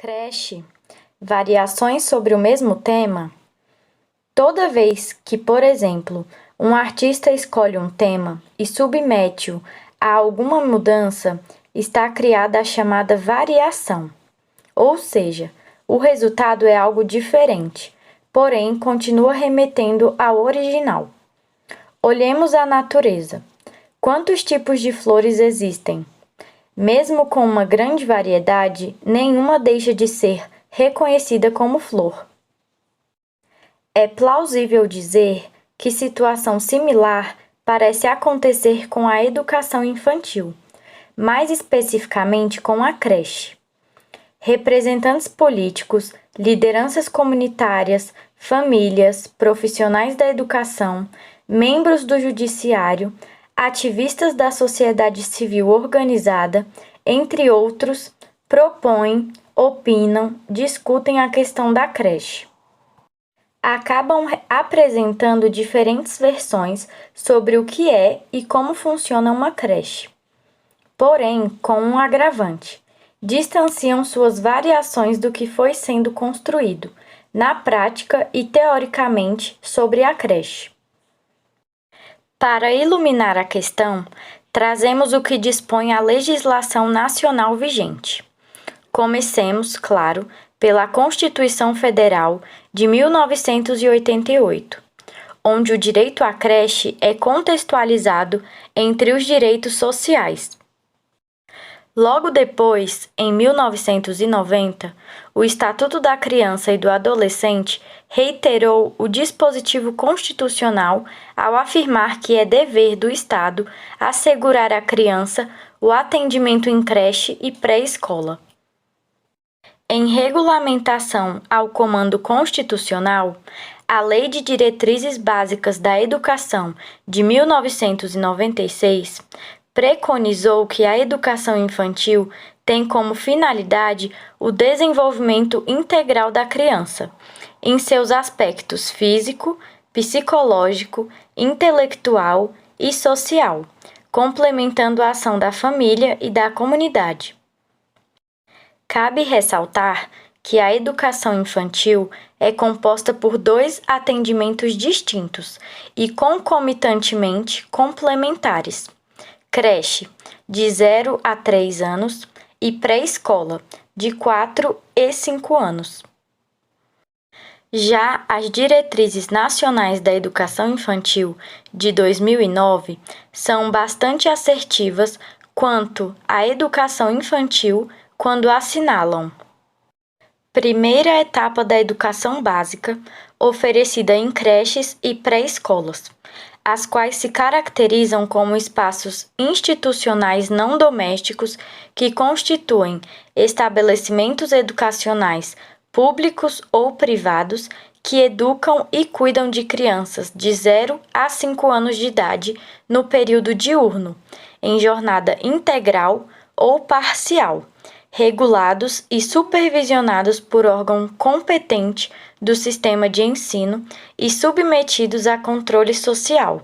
Creche, variações sobre o mesmo tema? Toda vez que, por exemplo, um artista escolhe um tema e submete-o a alguma mudança, está criada a chamada variação. Ou seja, o resultado é algo diferente, porém continua remetendo ao original. Olhemos a natureza. Quantos tipos de flores existem? Mesmo com uma grande variedade, nenhuma deixa de ser reconhecida como flor. É plausível dizer que situação similar parece acontecer com a educação infantil, mais especificamente com a creche. Representantes políticos, lideranças comunitárias, famílias, profissionais da educação, membros do judiciário, ativistas da sociedade civil organizada, entre outros, propõem, opinam, discutem a questão da creche. Acabam apresentando diferentes versões sobre o que é e como funciona uma creche. Porém, com um agravante: distanciam suas variações do que foi sendo construído, na prática e teoricamente, sobre a creche. Para iluminar a questão, trazemos o que dispõe a legislação nacional vigente. Comecemos, claro, pela Constituição Federal de 1988, onde o direito à creche é contextualizado entre os direitos sociais. Logo depois, em 1990, o Estatuto da Criança e do Adolescente reiterou o dispositivo constitucional ao afirmar que é dever do Estado assegurar à criança o atendimento em creche e pré-escola. Em regulamentação ao comando constitucional, a Lei de Diretrizes Básicas da Educação de 1996 preconizou que a educação infantil tem como finalidade o desenvolvimento integral da criança, em seus aspectos físico, psicológico, intelectual e social, complementando a ação da família e da comunidade. Cabe ressaltar que a educação infantil é composta por dois atendimentos distintos e concomitantemente complementares: creche, de 0 a 3 anos, e pré-escola, de 4 e 5 anos. Já as Diretrizes Nacionais da Educação Infantil, de 2009, são bastante assertivas quanto à educação infantil quando assinalam: primeira etapa da educação básica, oferecida em creches e pré-escolas, as quais se caracterizam como espaços institucionais não domésticos que constituem estabelecimentos educacionais públicos ou privados que educam e cuidam de crianças de 0 a 5 anos de idade no período diurno, em jornada integral ou parcial, regulados e supervisionados por órgão competente do sistema de ensino e submetidos a controle social.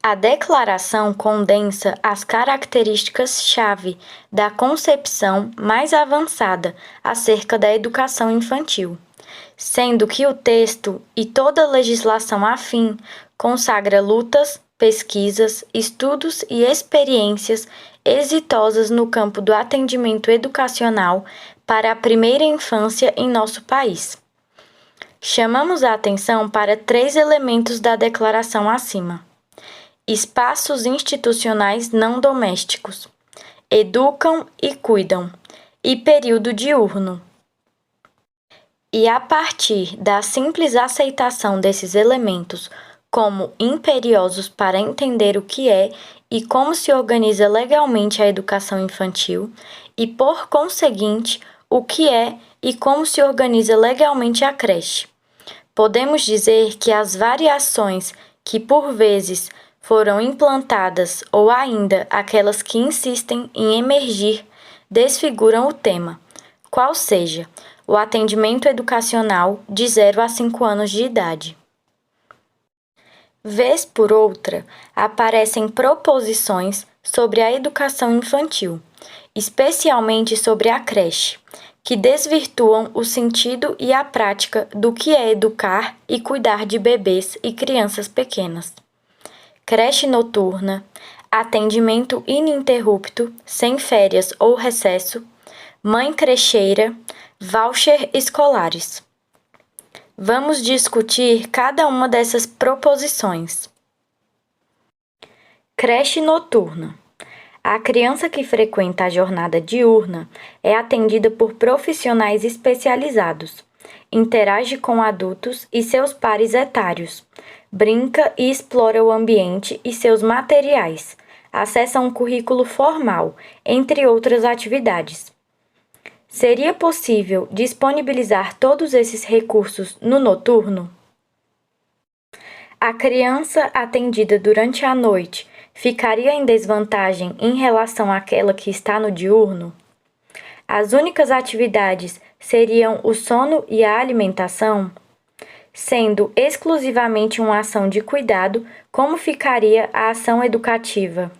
A declaração condensa as características-chave da concepção mais avançada acerca da educação infantil, sendo que o texto e toda a legislação afim consagra lutas, pesquisas, estudos e experiências exitosas no campo do atendimento educacional para a primeira infância em nosso país. Chamamos a atenção para 3 elementos da declaração acima: espaços institucionais não domésticos, educam e cuidam, e período diurno. E a partir da simples aceitação desses elementos como imperiosos para entender o que é e como se organiza legalmente a educação infantil, e, por conseguinte, o que é e como se organiza legalmente a creche, podemos dizer que as variações que, por vezes, foram implantadas ou ainda aquelas que insistem em emergir desfiguram o tema, qual seja o atendimento educacional de 0 a 5 anos de idade. Vez por outra, aparecem proposições sobre a educação infantil, especialmente sobre a creche, que desvirtuam o sentido e a prática do que é educar e cuidar de bebês e crianças pequenas. Creche noturna, atendimento ininterrupto, sem férias ou recesso, mãe crecheira, voucher escolares. Vamos discutir cada uma dessas proposições. Creche noturna. A criança que frequenta a jornada diurna é atendida por profissionais especializados, interage com adultos e seus pares etários, brinca e explora o ambiente e seus materiais, acessa um currículo formal, entre outras atividades. Seria possível disponibilizar todos esses recursos no noturno? A criança atendida durante a noite ficaria em desvantagem em relação àquela que está no diurno? As únicas atividades seriam o sono e a alimentação? Sendo exclusivamente uma ação de cuidado, como ficaria a ação educativa?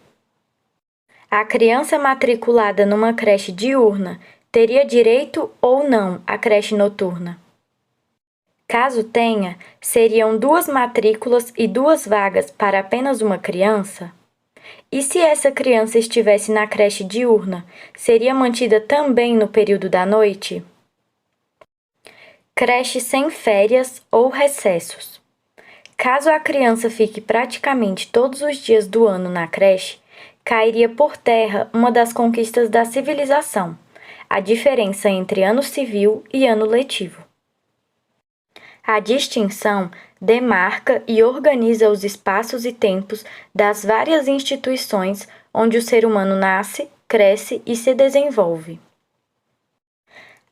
A criança matriculada numa creche diurna teria direito ou não à creche noturna? Caso tenha, seriam 2 matrículas e 2 vagas para apenas uma criança? E se essa criança estivesse na creche diurna, seria mantida também no período da noite? Creche sem férias ou recessos. Caso a criança fique praticamente todos os dias do ano na creche, cairia por terra uma das conquistas da civilização, a diferença entre ano civil e ano letivo. A distinção demarca e organiza os espaços e tempos das várias instituições onde o ser humano nasce, cresce e se desenvolve.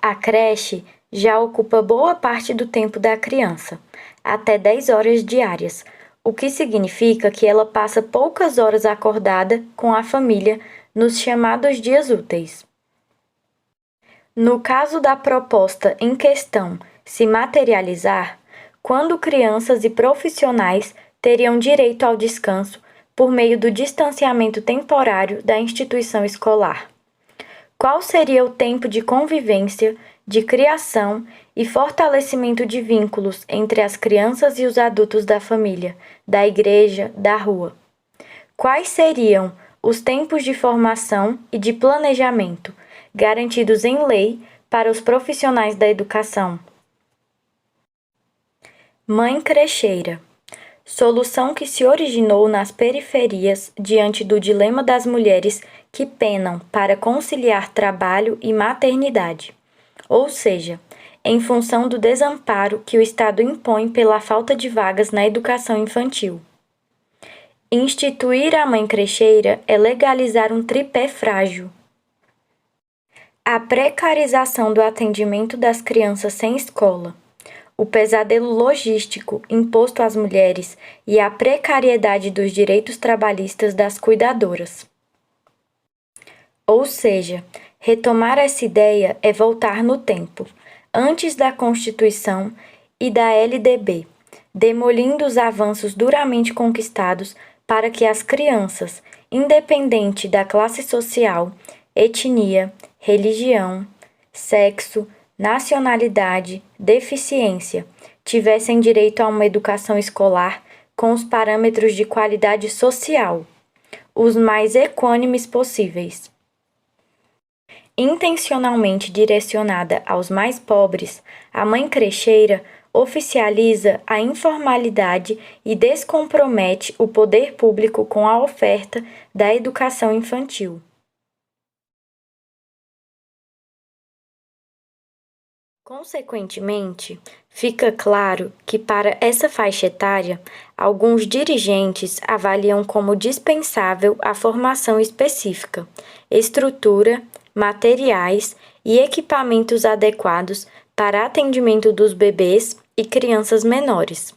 A creche já ocupa boa parte do tempo da criança, até 10 horas diárias, o que significa que ela passa poucas horas acordada com a família nos chamados dias úteis. No caso da proposta em questão se materializar, quando crianças e profissionais teriam direito ao descanso por meio do distanciamento temporário da instituição escolar? Qual seria o tempo de convivência, de criação e fortalecimento de vínculos entre as crianças e os adultos da família, da igreja, da rua? Quais seriam os tempos de formação e de planejamento garantidos em lei para os profissionais da educação? Mãe crecheira. Solução que se originou nas periferias diante do dilema das mulheres que penam para conciliar trabalho e maternidade, ou seja, em função do desamparo que o Estado impõe pela falta de vagas na educação infantil. Instituir a mãe crecheira é legalizar um tripé frágil: a precarização do atendimento das crianças sem escola, o pesadelo logístico imposto às mulheres e a precariedade dos direitos trabalhistas das cuidadoras. Ou seja, retomar essa ideia é voltar no tempo, antes da Constituição e da LDB, demolindo os avanços duramente conquistados para que as crianças, independente da classe social, etnia, religião, sexo, nacionalidade, deficiência, tivessem direito a uma educação escolar com os parâmetros de qualidade social, os mais equânimes possíveis. Intencionalmente direcionada aos mais pobres, a mãe crecheira oficializa a informalidade e descompromete o poder público com a oferta da educação infantil. Consequentemente, fica claro que para essa faixa etária, alguns dirigentes avaliam como dispensável a formação específica, estrutura, materiais e equipamentos adequados para atendimento dos bebês e crianças menores.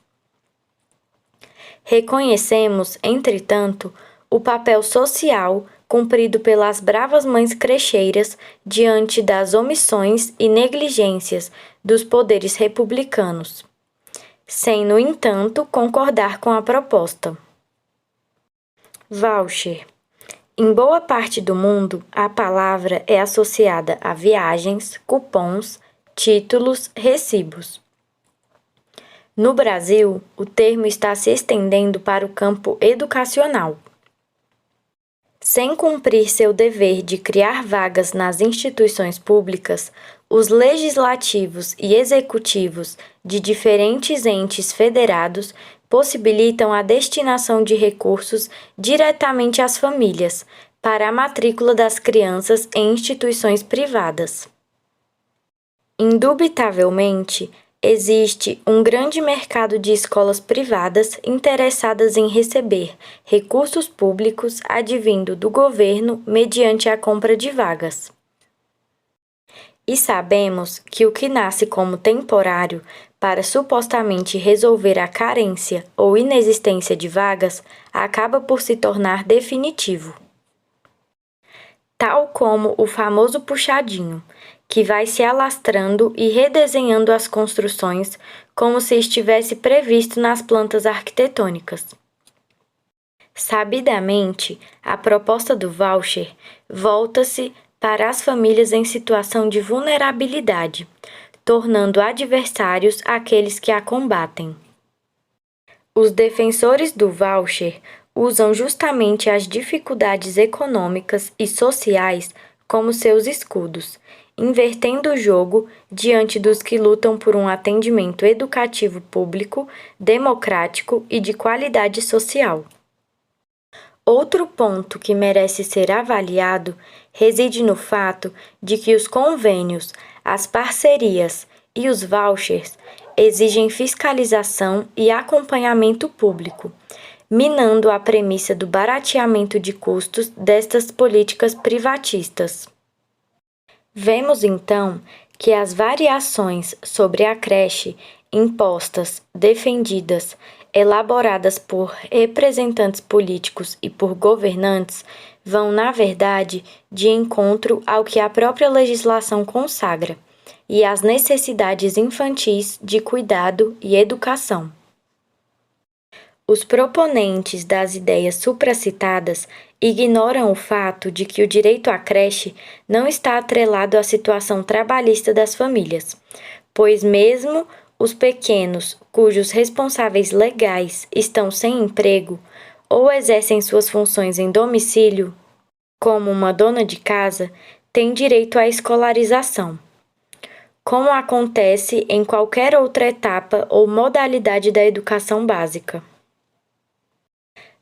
Reconhecemos, entretanto, o papel social cumprido pelas bravas mães crecheiras diante das omissões e negligências dos poderes republicanos, sem, no entanto, concordar com a proposta. Voucher. Em boa parte do mundo, a palavra é associada a viagens, cupons, títulos, recibos. No Brasil, o termo está se estendendo para o campo educacional. Sem cumprir seu dever de criar vagas nas instituições públicas, os legislativos e executivos de diferentes entes federados possibilitam a destinação de recursos diretamente às famílias, para a matrícula das crianças em instituições privadas. Indubitavelmente, existe um grande mercado de escolas privadas interessadas em receber recursos públicos advindo do governo mediante a compra de vagas. E sabemos que o que nasce como temporário para supostamente resolver a carência ou inexistência de vagas acaba por se tornar definitivo. Tal como o famoso puxadinho, que vai se alastrando e redesenhando as construções como se estivesse previsto nas plantas arquitetônicas. Sabidamente, a proposta do voucher volta-se para as famílias em situação de vulnerabilidade, tornando adversários aqueles que a combatem. Os defensores do voucher usam justamente as dificuldades econômicas e sociais como seus escudos, invertendo o jogo diante dos que lutam por um atendimento educativo público, democrático e de qualidade social. Outro ponto que merece ser avaliado reside no fato de que os convênios, as parcerias e os vouchers exigem fiscalização e acompanhamento público, minando a premissa do barateamento de custos destas políticas privatistas. Vemos então que as variações sobre a creche impostas, defendidas, elaboradas por representantes políticos e por governantes vão, na verdade, de encontro ao que a própria legislação consagra e às necessidades infantis de cuidado e educação. Os proponentes das ideias supracitadas ignoram o fato de que o direito à creche não está atrelado à situação trabalhista das famílias, pois mesmo os pequenos cujos responsáveis legais estão sem emprego ou exercem suas funções em domicílio, como uma dona de casa, têm direito à escolarização, como acontece em qualquer outra etapa ou modalidade da educação básica.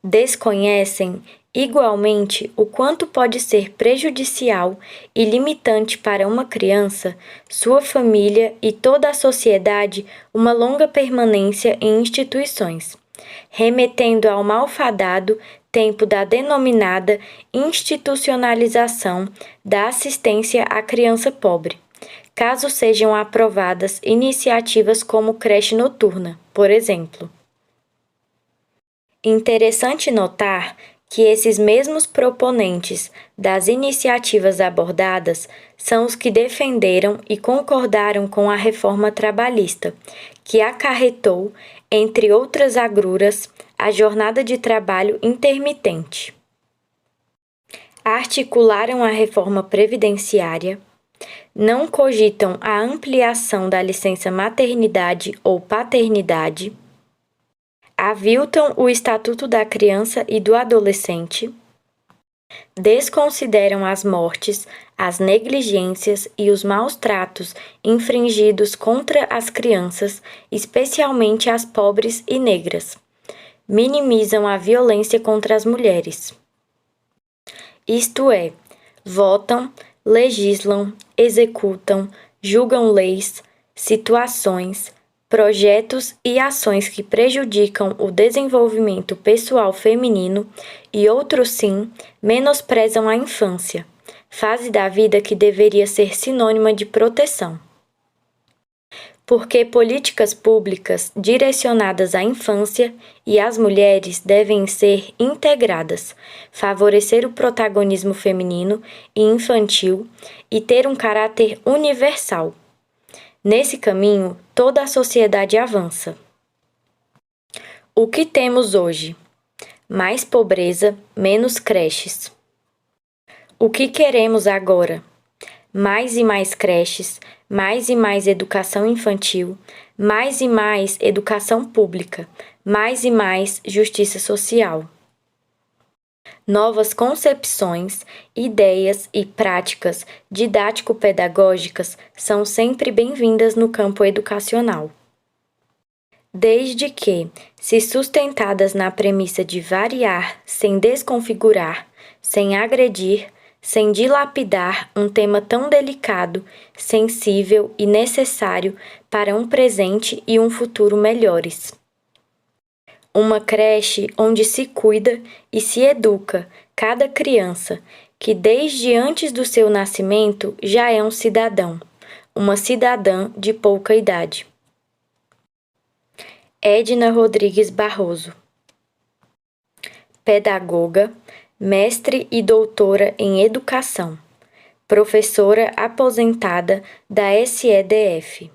Desconhecem, igualmente, o quanto pode ser prejudicial e limitante para uma criança, sua família e toda a sociedade uma longa permanência em instituições, remetendo ao malfadado tempo da denominada institucionalização da assistência à criança pobre, caso sejam aprovadas iniciativas como creche noturna, por exemplo. Interessante notar que esses mesmos proponentes das iniciativas abordadas são os que defenderam e concordaram com a reforma trabalhista, que acarretou, entre outras agruras, a jornada de trabalho intermitente. Articularam a reforma previdenciária, não cogitam a ampliação da licença maternidade ou paternidade, aviltam o Estatuto da Criança e do Adolescente, desconsideram as mortes, as negligências e os maus tratos infringidos contra as crianças, especialmente as pobres e negras, minimizam a violência contra as mulheres. Isto é, votam, legislam, executam, julgam leis, situações, projetos e ações que prejudicam o desenvolvimento pessoal feminino e, outros sim, menosprezam a infância, fase da vida que deveria ser sinônima de proteção. Porque políticas públicas direcionadas à infância e às mulheres devem ser integradas, favorecer o protagonismo feminino e infantil e ter um caráter universal. Nesse caminho, toda a sociedade avança. O que temos hoje? Mais pobreza, menos creches. O que queremos agora? Mais e mais creches, mais e mais educação infantil, mais e mais educação pública, mais e mais justiça social. Novas concepções, ideias e práticas didático-pedagógicas são sempre bem-vindas no campo educacional. Desde que, se sustentadas na premissa de variar sem desconfigurar, sem agredir, sem dilapidar um tema tão delicado, sensível e necessário para um presente e um futuro melhores. Uma creche onde se cuida e se educa cada criança, que desde antes do seu nascimento já é um cidadão, uma cidadã de pouca idade. Edna Rodrigues Barroso. Pedagoga, mestre e doutora em educação, professora aposentada da SEDF.